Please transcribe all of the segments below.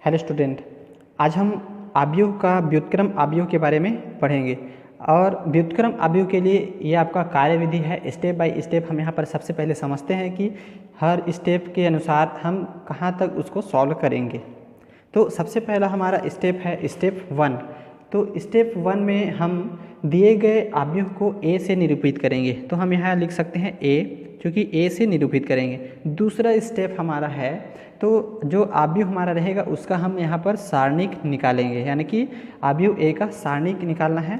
Hello student, आज हम अवयव का व्युत्क्रम अवयव के बारे में पढ़ेंगे। और व्युत्क्रम अवयव के लिए ये आपका कार्यविधि है। स्टेप बाय स्टेप हम यहाँ पर सबसे पहले समझते हैं कि हर स्टेप के अनुसार हम कहाँ तक उसको सॉल्व करेंगे। तो सबसे पहला हमारा स्टेप है स्टेप 1। तो स्टेप 1 में हम दिए गए अवयव को ए से निरूपित करेंगे। तो हम यहाँ लिख सकते हैं ए, क्योंकि ए से निरूपित करेंगे। दूसरा स्टेप हमारा है, तो जो अवयव हमारा रहेगा उसका हम यहाँ पर सारणिक निकालेंगे, यानी कि अवयव ए का सारणिक निकालना है।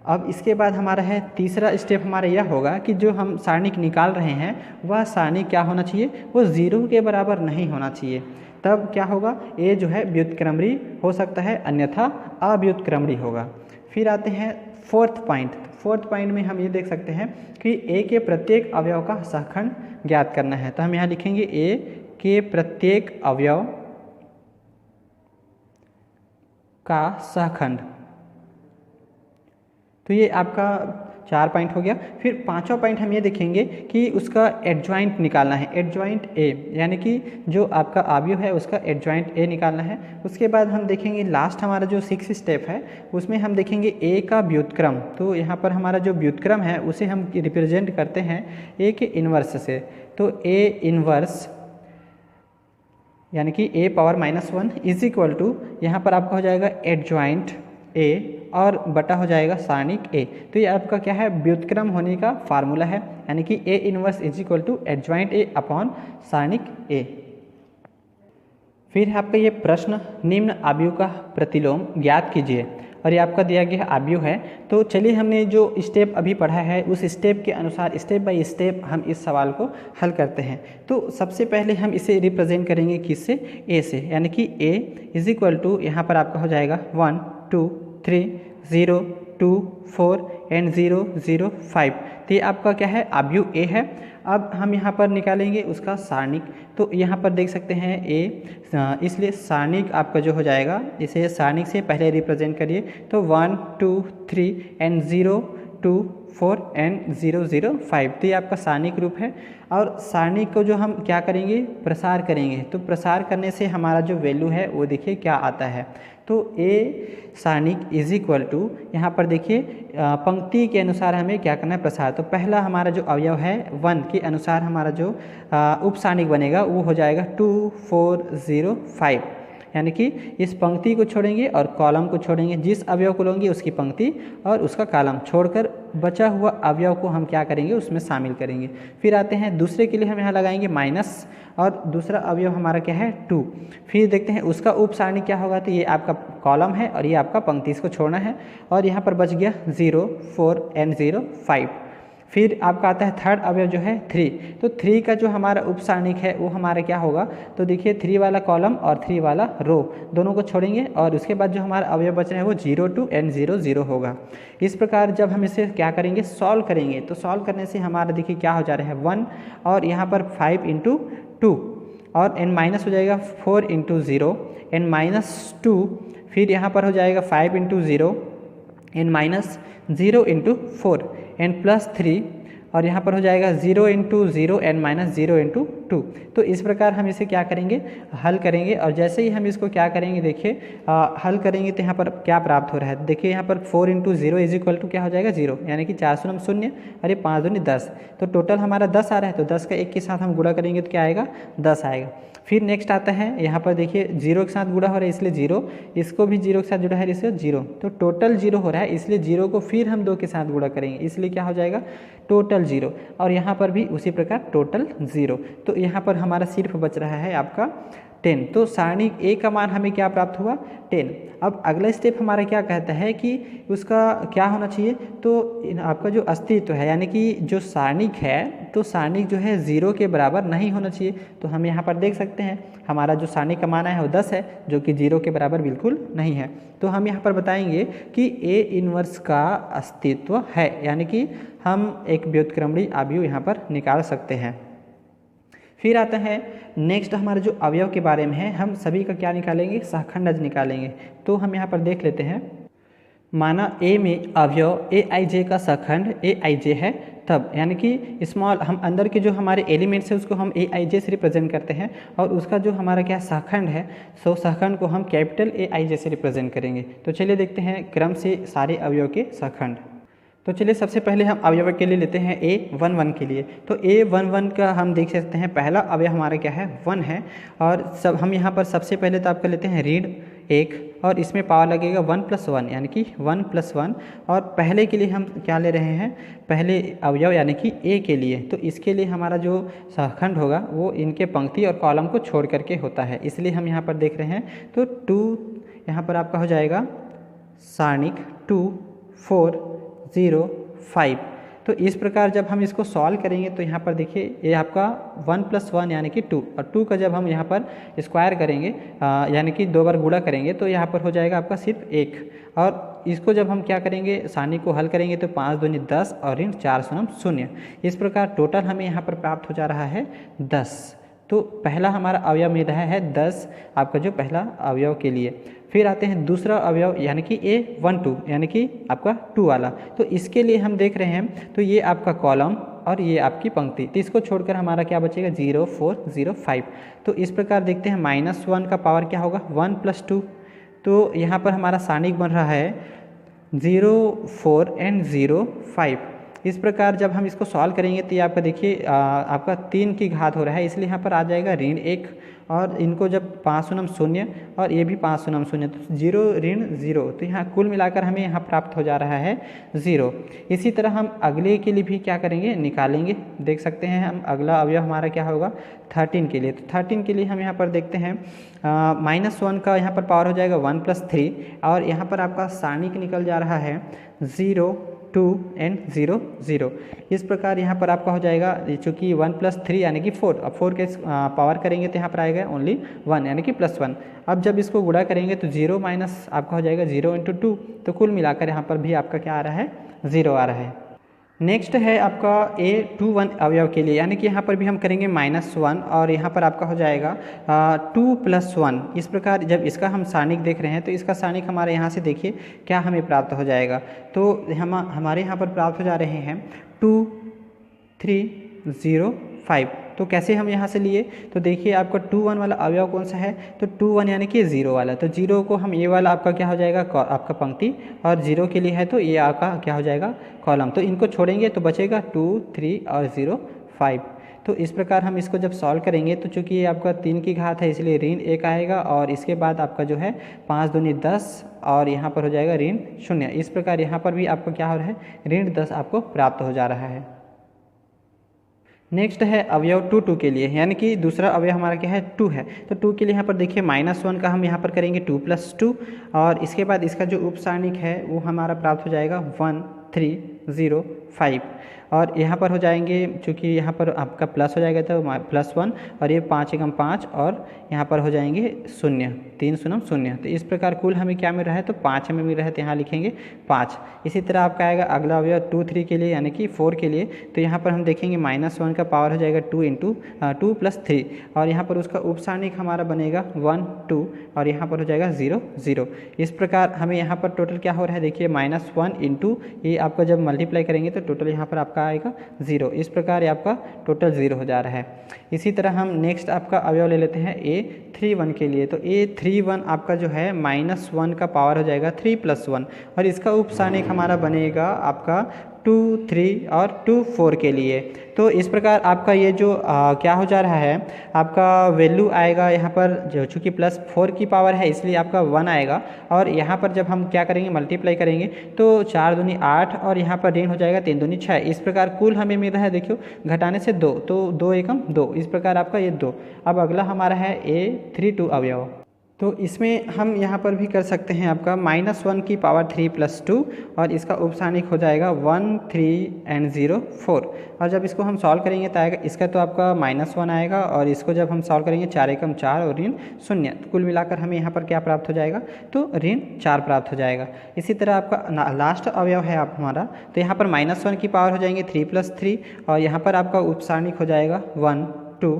अब इसके बाद हमारा है तीसरा स्टेप हमारा यह होगा कि जो हम सारणिक निकाल रहे हैं वह सारणिक क्या होना चाहिए, वो 0 के बराबर नहीं होना चाहिए। तब क्या होगा, ए जो है व्युत्क्रमणी हो सकता है, अन्यथा अव्युत्क्रमणी होगा। फिर आते हैं फोर्थ पॉइंट में हम ये देख सकते हैं कि ए के प्रत्येक अवयव का सहखंड ज्ञात करना है। तो हम यहाँ लिखेंगे ए के प्रत्येक अवयव का सहखंड। तो ये आपका 4 पॉइंट हो गया। फिर 5वां पॉइंट हम ये देखेंगे कि उसका एडजॉइंट निकालना है, एडजॉइंट ए, यानी कि जो आपका अवयव है उसका एडजॉइंट ए निकालना है। उसके बाद हम देखेंगे लास्ट हमारा जो 6 स्टेप है उसमें हम देखेंगे ए का व्युत्क्रम। तो यहाँ पर हमारा जो व्युत्क्रम है उसे हम रिप्रेजेंट करते हैं ए के इन्वर्स से। तो ए इन्वर्स यानी कि a power -1 is equal to यहाँ पर आपका हो जाएगा एडजॉइंट a और बटा हो जाएगा सारणिक a। तो ये आपका क्या है, व्युत्क्रम होने का फार्मूला है, यानी कि a inverse is equal to adjoint a upon सारणिक a। फिर आपका ये प्रश्न, निम्न अवयव का प्रतिलोम ज्ञात कीजिए, और ये आपका दिया गया अवयव है। तो चलिए हमने जो स्टेप अभी पढ़ा है उस स्टेप के अनुसार स्टेप बाय स्टेप हम इस सवाल को हल करते हैं। तो सबसे पहले हम इसे रिप्रेजेंट करेंगे किससे, ए से, यानी कि ए इज इक्वल टू यहाँ पर आपका हो जाएगा 1 2 3 0 2 4 एंड 0 0 5। तो ये आपका क्या है, अवयव ए है। अब हम यहाँ पर निकालेंगे उसका सारणिक। तो यहाँ पर देख सकते हैं ए, इसलिए सारणिक आपका जो हो जाएगा, इसे सारणिक से पहले रिप्रेजेंट करिए। तो 1 2 3 एंड 0 2 4 एंड 0 0 5। तो ये आपका सारणिक रूप है। और सारणिक को जो हम क्या करेंगे, प्रसार करेंगे। तो प्रसार करने से हमारा जो वैल्यू है वो देखिए क्या आता है। तो ए सारणिक इज इक्वल टू यहाँ पर देखिए पंक्ति के अनुसार हमें क्या करना है, प्रसार। तो पहला हमारा जो अवयव है 1 के अनुसार हमारा जो उप सारणिक बनेगा वो हो जाएगा 2 4 0 5, यानी कि इस पंक्ति को छोड़ेंगे और कॉलम को छोड़ेंगे। जिस अवयव को लेंगे उसकी पंक्ति और उसका कॉलम छोड़कर बचा हुआ अवयव को हम क्या करेंगे, उसमें शामिल करेंगे। फिर आते हैं दूसरे के लिए हम यहाँ लगाएंगे माइनस, और दूसरा अवयव हमारा क्या है 2। फिर देखते हैं उसका उप सारणी क्या होगा। तो ये आपका कॉलम है और ये आपका पंक्ति, इसको छोड़ना है। और यहाँ पर बच गया 0 4 एंड 0 5। फिर आपका आता है थर्ड अवयव जो है 3। तो 3 का जो हमारा उप सारणिक है वो हमारा क्या होगा, तो देखिए 3 वाला कॉलम और 3 वाला रो दोनों को छोड़ेंगे, और उसके बाद जो हमारा अवयव बच रहा है वो 0 2 एंड 0 0 होगा। इस प्रकार जब हम इसे क्या करेंगे, सॉल्व करेंगे, तो सॉल्व करने से हमारा देखिए क्या हो जा रहा है 1, और यहाँ पर 5 × 2 और एन माइनस हो जाएगा 4 × 0 एन -2। फिर यहाँ पर हो जाएगा 5 × 0 एन -0 × 4 एन +3, और यहाँ पर हो जाएगा 0 × 0 एन -0 × 2। तो इस प्रकार हम इसे क्या करेंगे, हल करेंगे। और जैसे ही हम इसको क्या करेंगे, देखिए हल करेंगे तो यहाँ पर क्या प्राप्त हो रहा है। देखिए यहाँ पर 4 × 0 इज इक्वल टू क्या हो जाएगा 0, यानी कि 4 शून्य 0 और ये 5 दूनी 10। तो टोटल हमारा 10 आ रहा है। तो 10 का 1 के साथ हम गुणा करेंगे तो क्या आएगा, 10 आएगा। फिर नेक्स्ट आता है, यहाँ पर देखिए 0 के साथ गुणा हो रहा है इसलिए 0, इसको भी 0 के साथ जुड़ा है इसलिए 0। तो टोटल 0 हो रहा है, इसलिए 0 को फिर हम 2 के साथ गुणा करेंगे, इसलिए क्या हो जाएगा टोटल 0। और यहाँ पर भी उसी प्रकार टोटल 0। तो यहाँ पर हमारा सिर्फ बच रहा है आपका 10। तो सारणी ए का मान हमें क्या प्राप्त हुआ, 10। अब अगला स्टेप हमारा क्या कहता है कि उसका क्या होना चाहिए, तो आपका जो अस्तित्व है, यानी कि जो सारणिक है, तो सारणिक जो है 0 के बराबर नहीं होना चाहिए। तो हम यहाँ पर देख सकते हैं हमारा जो सारणिक का मान है वो 10 है, जो कि 0 के बराबर बिल्कुल नहीं है। तो हम यहाँ पर बताएंगे कि ए इनवर्स का अस्तित्व है, यानी कि हम एक व्युत्क्रमणी अवयव यहाँ पर निकाल सकते हैं। फिर आता है नेक्स्ट हमारे जो अवयव के बारे में है, हम सभी का क्या निकालेंगे, सहखंडज निकालेंगे। तो हम यहाँ पर देख लेते हैं, माना ए में अवयव ए आई जे का सखंड ए आई जे है तब, यानी कि स्मॉल हम अंदर के जो हमारे एलिमेंट्स है उसको हम ए आई जे से रिप्रेजेंट करते हैं और उसका जो हमारा क्या सखंड है सो सखंड को हम कैपिटल ए आई जे से रिप्रेजेंट करेंगे। तो चलिए देखते हैं क्रम से सारे अवयव के सखंड। तो चलिए सबसे पहले हम अवयव के लिए लेते हैं A11 के लिए। तो A11 का हम देख सकते हैं पहला अवयव हमारा क्या है 1 है और सब हम यहाँ पर सबसे पहले तो आपका लेते हैं ऋण 1 और इसमें पावर लगेगा 1 + 1 यानी कि 1 + 1 और पहले के लिए हम क्या ले रहे हैं पहले अवयव यानी कि A के लिए। तो इसके लिए हमारा जो सखंड होगा वो इनके पंक्ति और कॉलम को छोड़ करके होता है, इसलिए हम यहाँ पर देख रहे हैं। तो 2 यहाँ पर आपका हो जाएगा सारणिक 2 4 0 5। तो इस प्रकार जब हम इसको सॉल्व करेंगे तो यहाँ पर देखिए ये आपका 1 + 1 यानी कि 2 और 2 का जब हम यहाँ पर स्क्वायर करेंगे यानी कि 2 बार गुणा करेंगे तो यहाँ पर हो जाएगा आपका सिर्फ 1। और इसको जब हम क्या करेंगे सारणी को हल करेंगे तो 5 दूनी 10 और ऋण 4 शून्य 0। इस प्रकार टोटल हमें यहाँ पर प्राप्त हो जा रहा है 10। तो पहला हमारा अवयव मिल रहा है 10 आपका जो पहला अवयव के लिए। फिर आते हैं दूसरा अवयव यानी कि A12 यानी कि आपका 2 वाला। तो इसके लिए हम देख रहे हैं तो ये आपका कॉलम और ये आपकी पंक्ति, तो इसको छोड़कर हमारा क्या बचेगा 0 4 0 5। तो इस प्रकार देखते हैं -1 का पावर क्या होगा 1 + 2। तो यहाँ पर हमारा सारणिक बन रहा है 0 4 और 0 5। इस प्रकार जब हम इसको सॉल्व करेंगे तो ये आपका देखिए आपका 3 की घात हो रहा है, इसलिए यहाँ पर आ जाएगा ऋण 1 और इनको जब 5 शून्य 0 और ये भी 5 शून्य 0 तो 0 ऋण 0। तो यहाँ कुल मिलाकर हमें यहाँ प्राप्त हो जा रहा है 0। इसी तरह हम अगले के लिए भी क्या करेंगे निकालेंगे। देख सकते हैं हम अगला अवयव हमारा क्या होगा 13 के लिए। तो 13 के लिए हम यहाँ पर देखते हैं -1 का यहाँ पर पावर हो जाएगा 1 + 3 और यहाँ पर आपका सारणिक निकल जा रहा है 0 2 और 0 0। इस प्रकार यहाँ पर आपका हो जाएगा चूँकि 1 + 3 यानी कि 4। अब 4 के पावर करेंगे तो यहाँ पर आएगा ओनली 1 यानी कि +1। अब जब इसको गुणा करेंगे तो 0 माइनस आपका हो जाएगा 0 × 2। तो कुल मिलाकर यहाँ पर भी आपका क्या आ रहा है 0 आ रहा है। नेक्स्ट है आपका A21 अवयव के लिए, यानी कि यहाँ पर भी हम करेंगे -1 और यहाँ पर आपका हो जाएगा 2 + 1। इस प्रकार जब इसका हम सारणिक देख रहे हैं तो इसका सारणिक हमारे यहाँ से देखिए क्या हमें प्राप्त हो जाएगा। तो हमारे यहाँ पर प्राप्त हो जा रहे हैं 2 3 0 5। तो कैसे हम यहाँ से लिए तो देखिए आपका 21 वाला अवयव कौन सा है तो 21 यानी कि 0 वाला। तो 0 को हम ये वाला आपका क्या हो जाएगा आपका पंक्ति और 0 के लिए है तो ये आपका क्या हो जाएगा कॉलम। तो इनको छोड़ेंगे तो बचेगा 2 3 और 0 5। तो इस प्रकार हम इसको जब सॉल्व करेंगे तो चूँकि ये आपका 3 की घात है इसलिए ऋण 1 आएगा और इसके बाद आपका जो है 5 दूनी 10 और यहाँ पर हो जाएगा ऋण 0। इस प्रकार यहाँ पर भी आपको क्या हो रहा है ऋण 10 आपको प्राप्त हो जा रहा है। नेक्स्ट है अवयव 2 के लिए, यानी कि दूसरा अवयव हमारा क्या है 2 है। तो 2 के लिए यहाँ पर देखिए -1 का हम यहाँ पर करेंगे 2 + 2 और इसके बाद इसका जो उप सारणिक है वो हमारा प्राप्त हो जाएगा 1 3 0 5 और यहाँ पर हो जाएंगे चूँकि यहाँ पर आपका प्लस हो जाएगा तो +1 और ये 5 × 5 और यहाँ पर हो जाएंगे 0 3 शून्य 0। तो इस प्रकार कुल हमें क्या मिल रहा है तो 5 हमें मिल रहा है तो यहाँ लिखेंगे 5। इसी तरह आपका आएगा अगला अवयव 2 3 के लिए यानी कि 4 के लिए। तो यहाँ पर हम देखेंगे -1 का पावर हो जाएगा 2 + 3 और यहाँ पर उसका उप सारणिक हमारा बनेगा 1 2 और यहाँ पर हो जाएगा 0 0। इस प्रकार हमें यहाँ पर टोटल क्या हो रहा है देखिए -1 × ये आपका जब मल्टीप्लाई करेंगे तो टोटल यहाँ पर आपका आएगा 0। इस प्रकार ये आपका टोटल 0 हो जा रहा है। इसी तरह हम नेक्स्ट आपका अवयव ले लेते हैं A31 के लिए। तो A31 आपका जो है -1 का पावर हो जाएगा 3 + 1 और इसका उप सारणिक हमारा बनेगा आपका 2 3 और 2 4 के लिए। तो इस प्रकार आपका ये जो क्या हो जा रहा है आपका वैल्यू आएगा यहाँ पर जो चूँकि +4 की पावर है इसलिए आपका 1 आएगा और यहाँ पर जब हम क्या करेंगे मल्टीप्लाई करेंगे तो 4 दूनी 8 और यहाँ पर ऋण हो जाएगा 3 दूनी 6। इस प्रकार कुल हमें मिल रहा है देखियो घटाने से 2 तो 2 एकम 2। इस प्रकार आपका ये 2। अब अगला हमारा है A32 अवयव। तो इसमें हम यहाँ पर भी कर सकते हैं आपका -1 की पावर 3 + 2 और इसका उप सारणिक हो जाएगा 1 3 और 0 4 और जब इसको हम सॉल्व करेंगे तो आएगा इसका तो आपका -1 आएगा और इसको जब हम सॉल्व करेंगे 4 एकम 4 और ऋण 0। तो कुल मिलाकर हमें यहाँ पर क्या प्राप्त हो जाएगा तो ऋण 4 प्राप्त हो जाएगा। इसी तरह आपका लास्ट अवयव है आप हमारा तो यहाँ पर -1 की पावर हो जाएंगे 3 + 3 और यहाँ पर आपका उप सारणिक हो जाएगा 1 2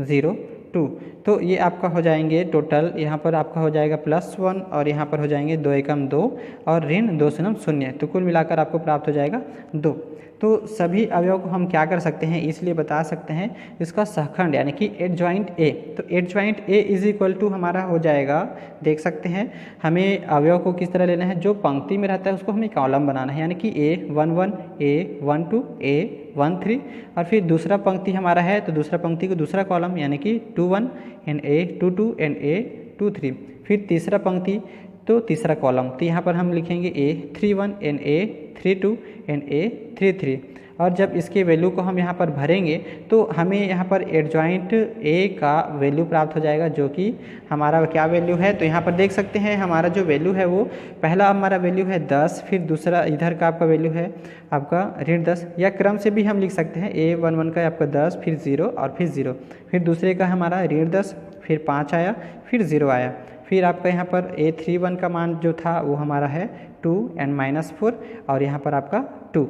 0 2। तो ये आपका हो जाएंगे टोटल, यहाँ पर आपका हो जाएगा +1 और यहाँ पर हो जाएंगे 2 एकम 2 और ऋण 2 शून्य 0। तो कुल मिलाकर आपको प्राप्त हो जाएगा 2। तो सभी अवयव को हम क्या कर सकते हैं, इसलिए बता सकते हैं इसका सहखंड यानी कि एडजॉइंट ए। तो adjoint A is equal to हमारा हो जाएगा, देख सकते हैं हमें अवयव को किस तरह लेना है, जो पंक्ति में रहता है उसको हमें कॉलम बनाना है, यानी कि A11 A12 A13 और फिर दूसरा पंक्ति हमारा है तो दूसरा पंक्ति को दूसरा कॉलम यानी कि 21 एंड A22 एंड A23। फिर तीसरा पंक्ति तो तीसरा कॉलम, तो यहाँ पर हम लिखेंगे A31 and A32 and A33। और जब इसके वैल्यू को हम यहाँ पर भरेंगे तो हमें यहाँ पर एडजॉइंट ए का वैल्यू प्राप्त हो जाएगा, जो कि हमारा क्या वैल्यू है। तो यहाँ पर देख सकते हैं हमारा जो वैल्यू है वो पहला हमारा वैल्यू है 10, फिर दूसरा इधर का आपका वैल्यू है आपका ऋण 10, या क्रम से भी हम लिख सकते हैं A11 का आपका 10 फिर 0 और फिर 0, फिर दूसरे का हमारा ऋण 10 फिर 5 आया फिर 0 आया, फिर आपका यहाँ पर A31 का मान जो था वो हमारा है 2 एंड -4 और यहाँ पर आपका 2।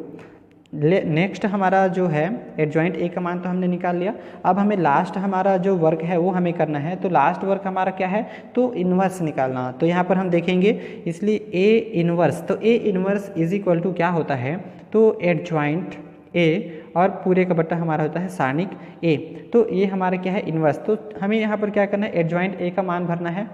नेक्स्ट हमारा जो है एडजॉइंट ए का मान तो हमने निकाल लिया। अब हमें लास्ट हमारा जो वर्क है वो हमें करना है। तो लास्ट वर्क हमारा क्या है, तो इन्वर्स निकालना। तो यहाँ पर हम देखेंगे, इसलिए ए इन्वर्स, तो A inverse is equal to क्या होता है, तो एडजॉइंट ए और पूरे का बट्टा हमारा होता है सारणिक ए। तो ये हमारा क्या है, इन्वर्स। तो हमें यहाँ पर क्या करना है, एडजॉइंट ए का मान भरना है।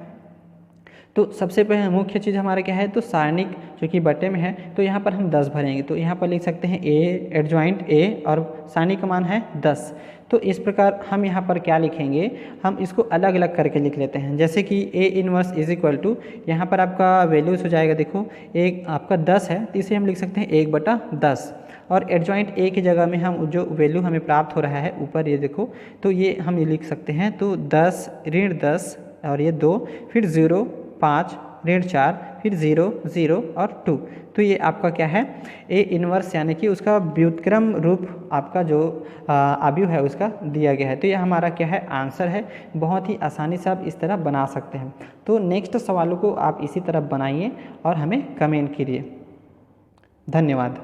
तो सबसे पहले मुख्य चीज़ हमारा क्या है, तो सारणिक जो कि बट्टे में है, तो यहाँ पर हम 10 भरेंगे। तो यहाँ पर लिख सकते हैं ए एडजॉइंट ए और सारणिक का मान है 10। तो इस प्रकार हम यहाँ पर क्या लिखेंगे, हम इसको अलग अलग करके लिख लेते हैं। जैसे कि A inverse is equal to, यहाँ पर आपका वैल्यूज हो जाएगा, देखो एक आपका 10 है तो इसे हम लिख सकते हैं 1/10 और एडजॉइंट ए की जगह में हम जो वैल्यू हमें प्राप्त हो रहा है ऊपर ये देखो, तो ये हम ये लिख सकते हैं, तो 10 ऋण 10 और ये 2 फिर 0 5 ऋण 4 फिर 0 0 और 2। तो ये आपका क्या है, ए इनवर्स यानी कि उसका व्युत्क्रम रूप आपका जो अवयव है उसका दिया गया है। तो ये हमारा क्या है, आंसर है। बहुत ही आसानी से आप इस तरह बना सकते हैं। तो नेक्स्ट सवालों को आप इसी तरह बनाइए और हमें कमेंट कीजिए। धन्यवाद।